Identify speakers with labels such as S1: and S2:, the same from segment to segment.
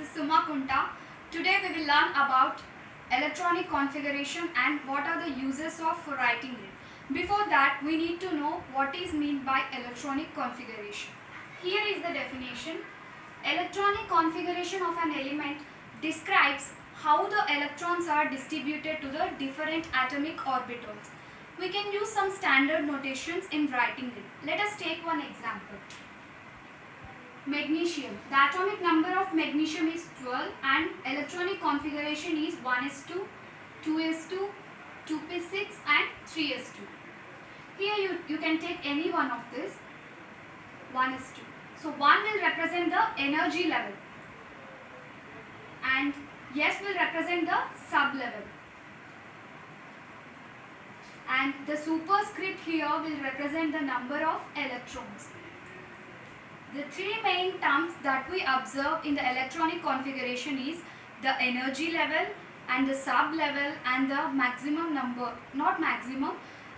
S1: is Suma Kunta. Today we will learn about electronic configuration and what are the uses of writing it. Before that, we need to know what is meant by electronic configuration. Here is the definition. Electronic configuration of an element describes how the electrons are distributed to the different atomic orbitals. We can use some standard notations in writing it. Let us take one example. Magnesium. The atomic number of magnesium is 12 and electronic configuration is 1s2, 2s2, 2p6 and 3s2. Here you can take any one of this. 1s2. So 1 will represent the energy level and S will represent the sub level. And the superscript here will represent the number of electrons. The three main terms that we observe in the electronic configuration is the energy level and the sub level and the maximum number, not maximum,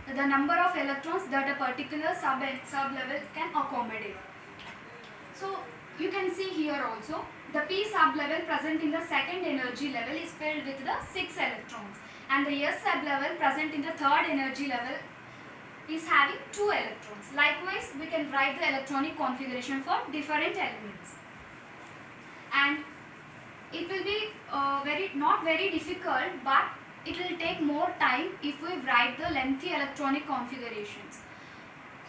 S1: the number of electrons that a particular sub level can accommodate. So you can see here also the p sub level present in the second energy level is filled with the 6 electrons and the S sub level present in the third energy level is having 2 electrons. Likewise, we can write the electronic configuration for different elements. And it will be not very difficult, but it will take more time if we write the lengthy electronic configurations.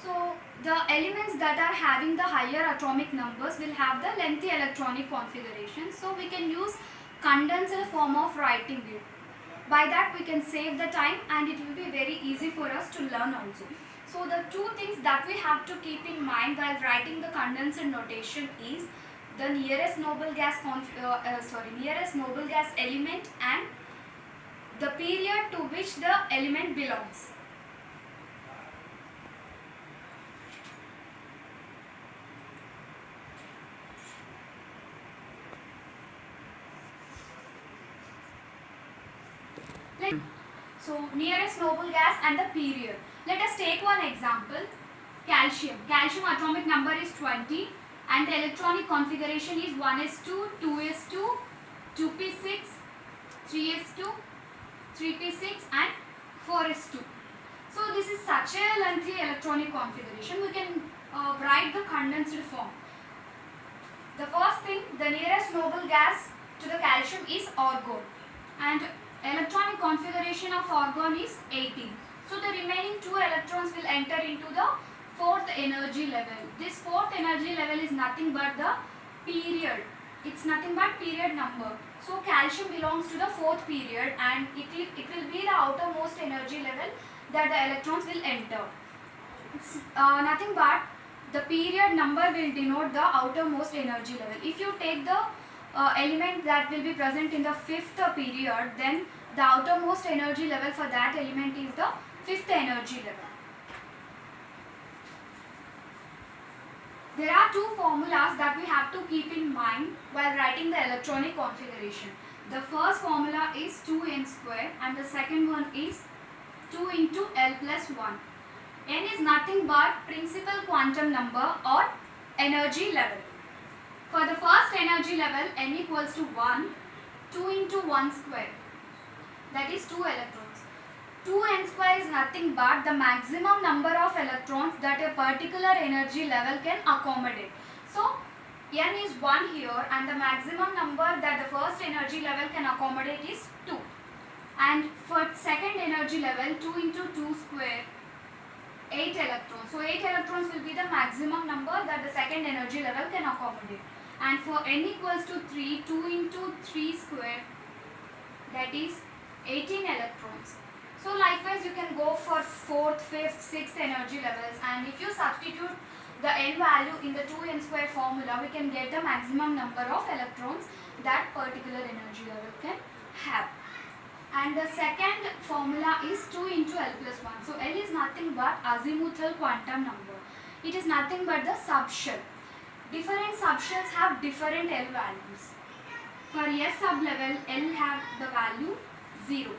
S1: So, the elements that are having the higher atomic numbers will have the lengthy electronic configuration. So, we can use condensed form of writing it. By that we can save the time and it will be very easy for us to learn also. So the two things that we have to keep in mind while writing the condensed notation is the nearest noble gas element and the period to which the element belongs. So nearest noble gas and the period. Let us take one example. Calcium. Calcium atomic number is 20 and the electronic configuration is 1s2, 2s2, 2p6, 3s2, 3p6 and 4s2. So this is such a lengthy electronic configuration. We can write the condensed form. The first thing, the nearest noble gas to the calcium is argon and electronic configuration of argon is 18. So the remaining 2 electrons will enter into the 4th energy level. This 4th energy level is nothing but the period. It's nothing but period number. So calcium belongs to the 4th period and it will be the outermost energy level that the electrons will enter. It's nothing but the period number will denote the outermost energy level. If you take the element that will be present in the 5th period, then the outermost energy level for that element is the 5th energy level. There are two formulas that we have to keep in mind while writing the electronic configuration. The first formula is 2n square and the second one is 2 into L plus 1. N is nothing but principal quantum number or energy level. For the first energy level, n equals to 1, 2 into 1 square, that is 2 electrons. 2n square is nothing but the maximum number of electrons that a particular energy level can accommodate. So, n is 1 here and the maximum number that the first energy level can accommodate is 2. And for second energy level, 2 into 2 square, 8 electrons. So, 8 electrons will be the maximum number that the second energy level can accommodate. And for n equals to 3, 2 into 3 square, that is 18 electrons. So likewise you can go for 4th, 5th, 6th energy levels, and if you substitute the n value in the 2n square formula, we can get the maximum number of electrons that particular energy level can have. And the second formula is 2 into L plus 1. So L is nothing but azimuthal quantum number. It is nothing but the subshell. Different subshells have different L values. For S sublevel, L have the value 0.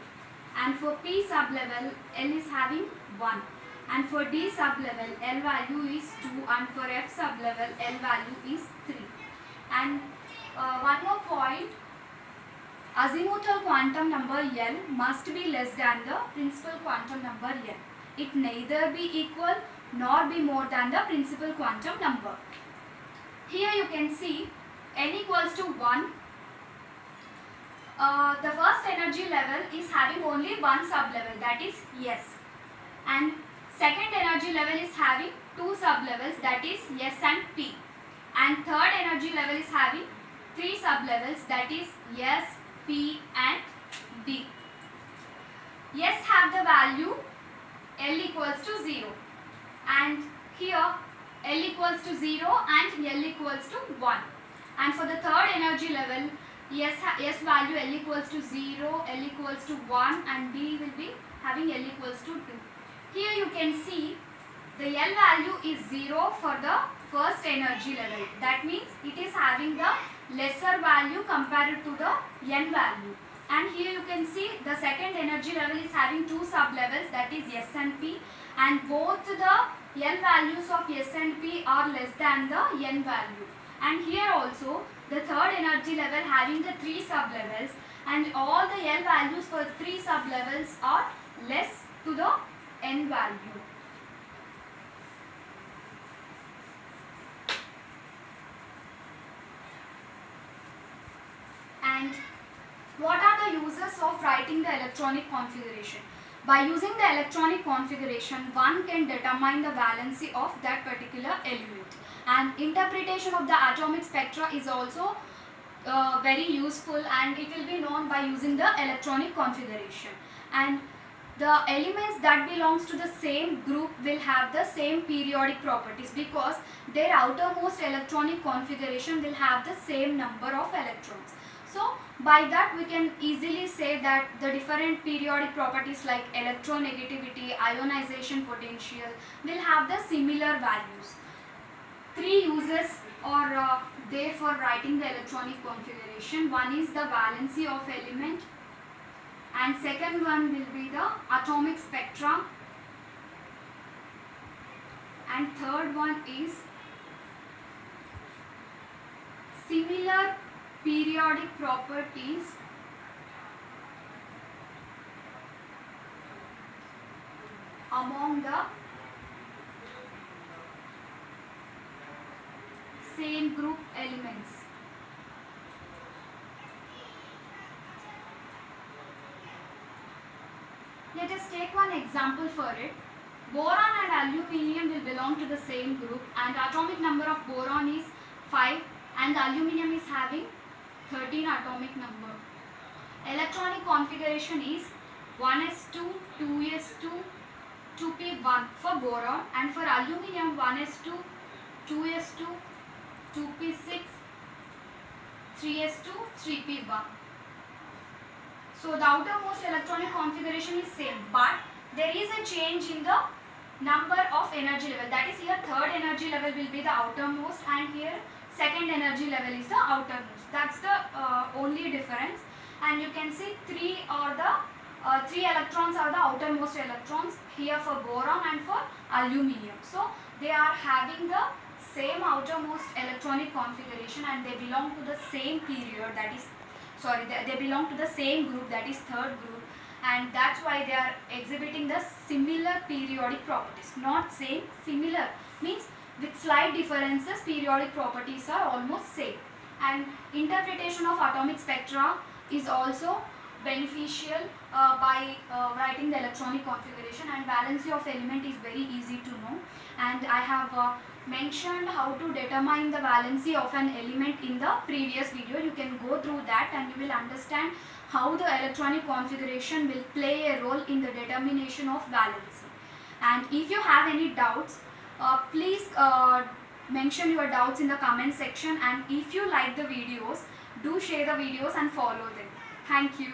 S1: And for P sublevel, L is having 1. And for D sublevel, L value is 2. And for F sublevel, L value is 3. And one more point, azimuthal quantum number L must be less than the principal quantum number N. It neither be equal nor be more than the principal quantum number. Here you can see n equals to 1. The first energy level is having only one sublevel, that is S, and second energy level is having two sublevels, that is S and P, and third energy level is having three sublevels, that is S, P and D. S have the value L equals to 0, and here L equals to 0 and L equals to 1, and for the third energy level S value L equals to 0, L equals to 1 and D will be having L equals to 2. Here you can see the L value is 0 for the first energy level. That means it is having the lesser value compared to the N value. And here you can see the second energy level is having two sublevels, that is S and P, and both the L values of S and P are less than the N value. And here also the third energy level having the three sublevels, and all the L values for three sublevels are less to the N value. And what are the uses of writing the electronic configuration? By using the electronic configuration, one can determine the valency of that particular element. And interpretation of the atomic spectra is also very useful, and it will be known by using the electronic configuration. And the elements that belongs to the same group will have the same periodic properties because their outermost electronic configuration will have the same number of electrons. So by that we can easily say that the different periodic properties like electronegativity, ionization potential will have the similar values. Three uses are there for writing the electronic configuration. One is the valency of element, and second one will be the atomic spectra, and third one is similar periodic properties among the same group elements. Let us take one example for it. Boron and aluminium will belong to the same group, and atomic number of boron is 5 and the aluminium is having 13 atomic number. Electronic configuration is 1s2, 2s2, 2p1 for boron, and for aluminium 1s2, 2s2, 2p6, 3s2, 3p1. So the outermost electronic configuration is same, but there is a change in the number of energy level. That is, here third energy level will be the outermost, and here second energy level is the outermost. That's the only difference. And you can see three electrons are the outermost electrons here for boron and for aluminium. So they are having the same outermost electronic configuration, and they belong to the same period, that is they belong to the same group, that is third group, and that's why they are exhibiting the similar periodic properties. Not same, similar means with slight differences periodic properties are almost same. And interpretation of atomic spectra is also beneficial by writing the electronic configuration, and valency of element is very easy to know, and I have mentioned how to determine the valency of an element in the previous video. You can go through that and you will understand how the electronic configuration will play a role in the determination of valency. And if you have any doubts, please mention your doubts in the comment section, and if you like the videos, do share the videos and follow them. Thank you.